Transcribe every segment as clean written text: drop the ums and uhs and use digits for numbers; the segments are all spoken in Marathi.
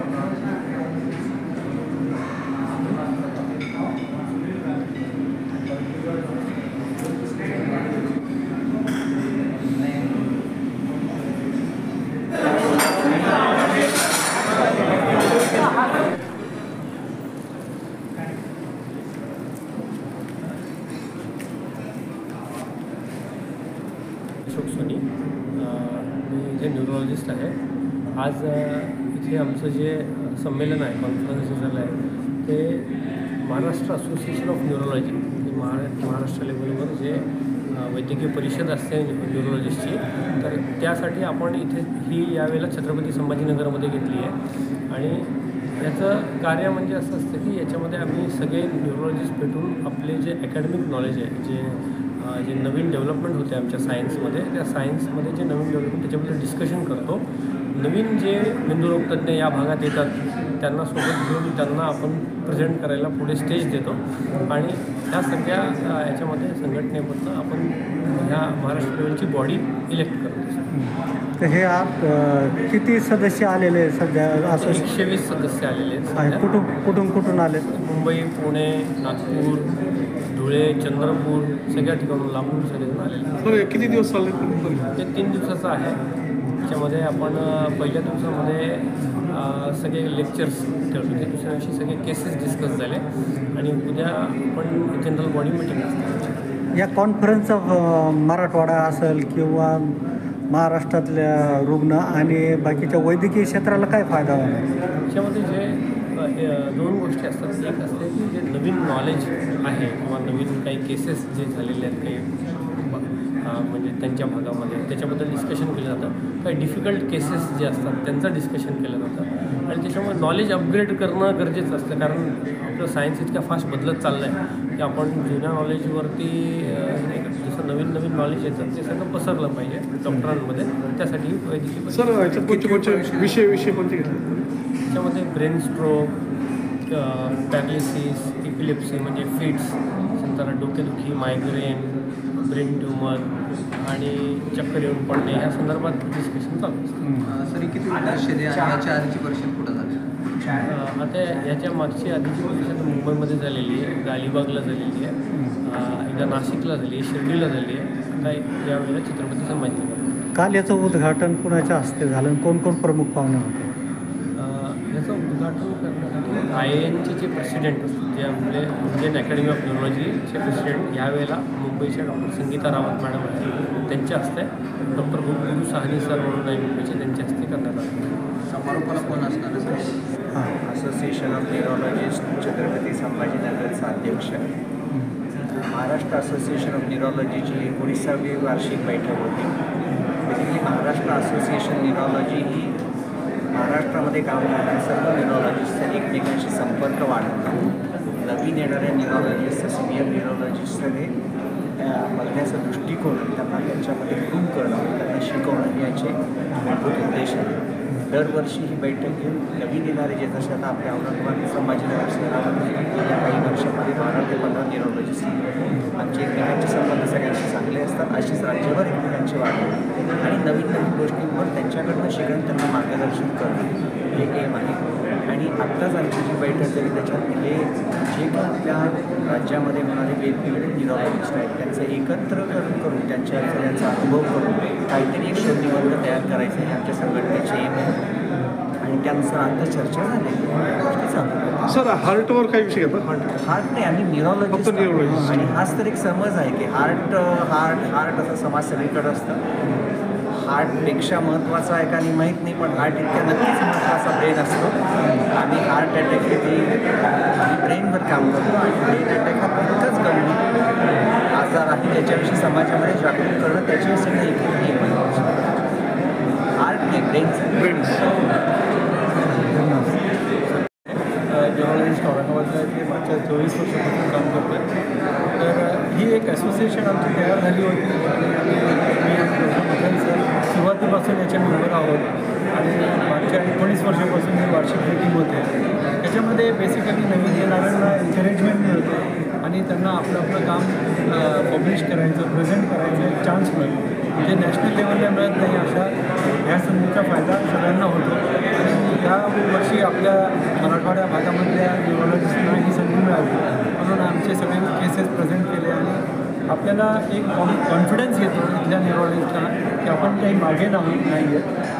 अशोक सोनी, मी इथे न्यूरोलॉजिस्ट आहे. आज इथे आमचं जे संमेलन आहे, कॉन्फरन्स जे झालं आहे ते महाराष्ट्र असोसिएशन ऑफ न्यूरोलॉजी म्हणजे महाराष्ट्र लेवलवर जे वैद्यकीय परिषद असते न्यूरोलॉजिस्टची, तर त्यासाठी आपण इथे ही यावेळेला छत्रपती संभाजीनगरमध्ये घेतली आहे. आणि याचं कार्य म्हणजे असं असतं की याच्यामध्ये आम्ही सगळे न्यूरोलॉजिस्ट भेटून आपले जे अकॅडमिक नॉलेज आहे, जे नवीन डेव्हलपमेंट होते आमच्या सायन्समध्ये, त्या सायन्समध्ये जे नवीन डेव्हलपमेंट त्याच्याबद्दल डिस्कशन करतो. नवीन जे मेंदुरोगतज्ञ या भागात येतात त्यांना सोबत घेऊन त्यांना आपण प्रेझेंट करायला पुढे स्टेज देतो. आणि ह्या सगळ्या याच्यामध्ये संघटनेबद्दल आपण ह्या महाराष्ट्र लेवलची बॉडी इलेक्ट करतो. तर हे किती सदस्य आलेले आहेत सध्या? असं 120 सदस्य आलेले आहेत. कुठून आले? मुंबई, पुणे, नागपूर, धुळे, चंद्रपूर सगळ्या ठिकाणून लांबून सगळेजण आलेले. बरं, किती दिवस चालले? ते 3 दिवसाचं आहे. त्याच्यामध्ये आपण पहिल्या दिवसामध्ये सगळे लेक्चर्स ठेवले, त्या दुसऱ्या दिवशी सगळे केसेस डिस्कस झाले आणि उद्या आपण जनरल बॉडी मिटिंग असते. या कॉन्फरन्सचा मराठवाडा असेल किंवा महाराष्ट्रातल्या रुग्ण आणि बाकीच्या वैद्यकीय क्षेत्राला काय फायदा होणार? त्याच्यामध्ये जे 2 गोष्टी असतात. एक असते की जे नवीन नॉलेज आहे किंवा नवीन काही केसेस जे झालेले आहेत काही म्हणजे त्यांच्या भागामध्ये, त्याच्याबद्दल डिस्कशन केलं जातं. काही डिफिकल्ट केसेस जे असतात त्यांचं डिस्कशन केलं जातं. आणि त्याच्यामुळे नॉलेज अपग्रेड करणं गरजेचं असतं, कारण आपलं सायन्स इतक्या फास्ट बदलत चाललं आहे की आपण जुन्या नॉलेजवरती जसं नवीन नॉलेज येतं ते सगळं पसरलं पाहिजे डॉक्टरांमध्ये. त्यासाठी वैद्यकीय सर विषय कोणते घेतले? त्याच्यामध्ये ब्रेन स्ट्रोक, पॅरालिसिस, इपिलेप्सी म्हणजे फिट्स, नंतर डोकेदुखी, मायग्रेन, ब्रेन ट्यूमर आणि चक्कर येऊन पडणे या संदर्भात डिस्कशन चालू असतं. सर किती परिषद याच्या आधीची परिषद कुठं झाली? आता याच्या मागची आधीची परिषद मुंबईमध्ये झालेली आहे, अलिबागला झालेली आहे, एकदा नाशिकला झाली आहे, शिर्डीला झाली आहे. आता यावेळेला छत्रपती संभाजीनगर. काल याचं उद्घाटन कुणाच्या हस्ते झालं? कोण प्रमुख पाहुणे होते? याचं उद्घाटन करण्यासाठी IANचे जे प्रेसिडेंट असतात, जे आपले इंडियन अकॅडमी ऑफ न्यूरोलॉजीचे प्रेसिडेंट यावेळेला मुंबईच्या डॉक्टर संगीता रावत मॅडम आहेत, त्यांच्या हस्ते डॉक्टर गुरु साहनी सर म्हणून आहे मुंबईचे, त्यांच्या हस्ते करण्यात आलं. समारोपाला कोण असणार sir? Association of neurologist Chhatrapati संभाजीनगरचा अध्यक्ष. महाराष्ट्र असोसिएशन ऑफ न्यूरोलॉजीची 19वी वार्षिक बैठक होती. बेसिकली महाराष्ट्र असोसिएशन न्यूरोलॉजी ही महाराष्ट्रामध्ये काम करणाऱ्या सर्व न्यूरोलॉजिस्टचा एकमेकांशी संपर्क वाढवणं, नवीन येणाऱ्या न्यूरोलॉजिस्टचं सिनियर न्यूरोलॉजिस्टकडे बघण्याचा दृष्टिकोन त्यांना त्यांच्यामध्ये ग्रूम करणं, त्यांना शिकवणं याचे मूलभूत उद्देश आहे. दरवर्षी ही बैठक घेऊन नवीन येणारे जे जसे आता आपल्या औरंगाबाद संभाजीनगर शहरामध्ये गेल्या काही वर्षामध्ये 12 ते 15 न्यूरोलॉजिस्ट आमचे एकमेकांचे संबंध सगळ्यांशी चांगले असतात. अशीच राज्यभर एकमेकांची वाढ आणि नवीन गोष्टींवर त्यांच्याकडनं शिकणं, त्यांना मार्गदर्शन करणं हे एम आहे. आणि आत्ताच आमची जी बैठक झाली त्याच्यात हे जे काही आपल्या राज्यामध्ये होणारे वेगवेगळे न्यूरोलॉजिस्ट आहेत त्यांचं एकत्रीकरण करून त्यांचा अनुभव करून काहीतरी एक शोध निबंध तयार करायचं हे आमच्या संघटनेचे एम आहे. आणि त्यानुसार आता चर्चा झाली गोष्टी चालू. सर हार्टवर काही विषय घेतात? हार्ट नाही, आम्ही न्यूरोलॉजिस्ट आणि हाच तर एक समज आहे की हार्ट असं समाज सगळीकडं असतं. हार्टपेक्षा महत्त्वाचा आहे का नाही माहीत नाही, पण हार्ट इतक्या नक्कीच महत्त्वाचा ब्रेन असतो. आम्ही हार्ट अटॅक हे आम्ही ब्रेनवर काम करतो आणि ब्रेन अटॅक हा खूपच गंभीर आजार आहे, त्याच्याविषयी समाजामध्ये जागरूक करणं त्याची सगळं एक हार्ट नाही ब्रेन. न्यूरोलॉजिस्ट औरंगाबादला ते मागच्या 24 वर्षापासून काम करतो आहे. तर ही एक असोसिएशन आमची तयार झाली होती आणि सुरुवातीपासून याच्या मेंबर आहोत आणि मागच्या 19 वर्षापासून ही वार्षिक मीटिंग होते. त्याच्यामध्ये बेसिकली नवीन येणाऱ्यांना एन्करेजमेंट मिळते आणि त्यांना आपलं काम पब्लिश करायचं, प्रेझेंट करायचं एक चान्स मिळतो, जे नॅशनल लेवलला मिळत नाही. अशा ह्या संधीचा फायदा सगळ्यांना होतो. आणि या वर्षी आपल्या मराठवाड्या भागामधल्या न्यूरोलॉजिस्टना ही संधी मिळाली म्हणून आमचे सगळे केसेस प्रेझेंट केले आणि आपल्याला एक कॉन्फिडन्स येतो इथल्या न्यूरोलॉजिस्टना की आपण काही मागे नाही आहे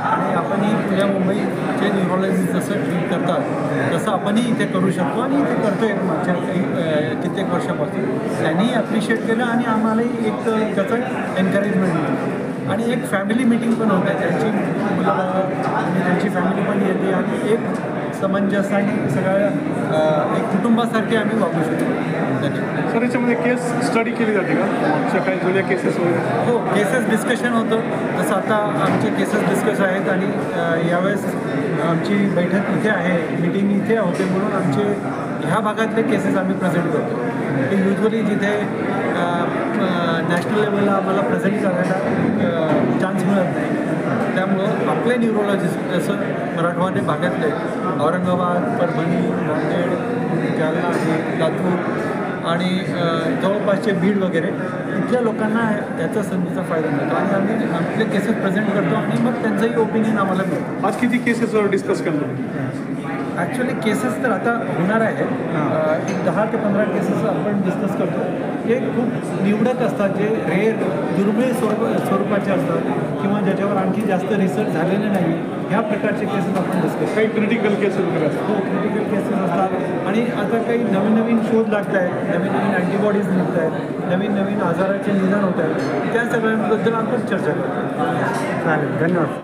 आणि आपणही पुण्या मुंबईचे न्यूरोलॉजिस्ट जसं ट्रीट करतात तसं आपणही इथे करू शकतो आणि इथे करतो आहे मागच्या काही कित्येक वर्षापासून. त्यांनीही ॲप्रिशिएट केलं आणि आम्हालाही एक त्याचं एनकरेजमेंट मिळतं आणि एक फॅमिली मिटिंग पण होते. त्यांची मुलं आणि त्यांची फॅमिली पण येते आणि एक समंजस आणि सगळ्या एक कुटुंबासारखे आम्ही वागू शकतो. सर याच्यामध्ये केस स्टडी केली जाते का मागच्या काही जुन्या केसेस वगैरे? हो, केसेस डिस्कशन होतं. जसं आता आमचे केसेस डिस्कस आहेत आणि यावेळेस आमची बैठक इथे आहे, मीटिंग इथे होते म्हणून आमचे ह्या भागातले केसेस आम्ही प्रेझेंट करतो. ते युजली जिथे नॅशनल लेवलला आम्हाला प्रेझेंट करायला चान्स मिळत नाही त्यामुळं आपले न्यूरोलॉजिस्ट जसं मराठवाडे भागातले औरंगाबाद, परभणी, नांदेड, जालना आहे, लातूर आणि जवळपासचे बीड वगैरे इथल्या लोकांना याचा संधीचा फायदा मिळतो आणि आम्ही आपले केसेस प्रेझेंट करतो आणि मग त्यांचंही ओपिनियन आम्हाला मिळतं. आज किती केसेसवर डिस्कस करतो? ॲक्च्युली केसेस तर आता होणार आहे, एक 10 ते 15 केसेस आपण डिस्कस करतो. हे खूप निवडक असतात, जे रेअर दुर्मिळ स्वरूपाचे असतात किंवा ज्याच्यावर आणखी जास्त रिसर्च झालेले नाही ह्या प्रकारचे केसेस आपण डिस्कस. काही क्रिटिकल केसेस वगैरे असतात? हो, क्रिटिकल केसेस असतात आणि आता काही नवीन नवीन शोध लागत आहेत, नवीन नवीन अँटीबॉडीज निघत आहेत, नवीन नवीन आजाराचे निदान होत आहेत, त्या सगळ्यांबद्दल आपण चर्चा करतो. चालेल, धन्यवाद.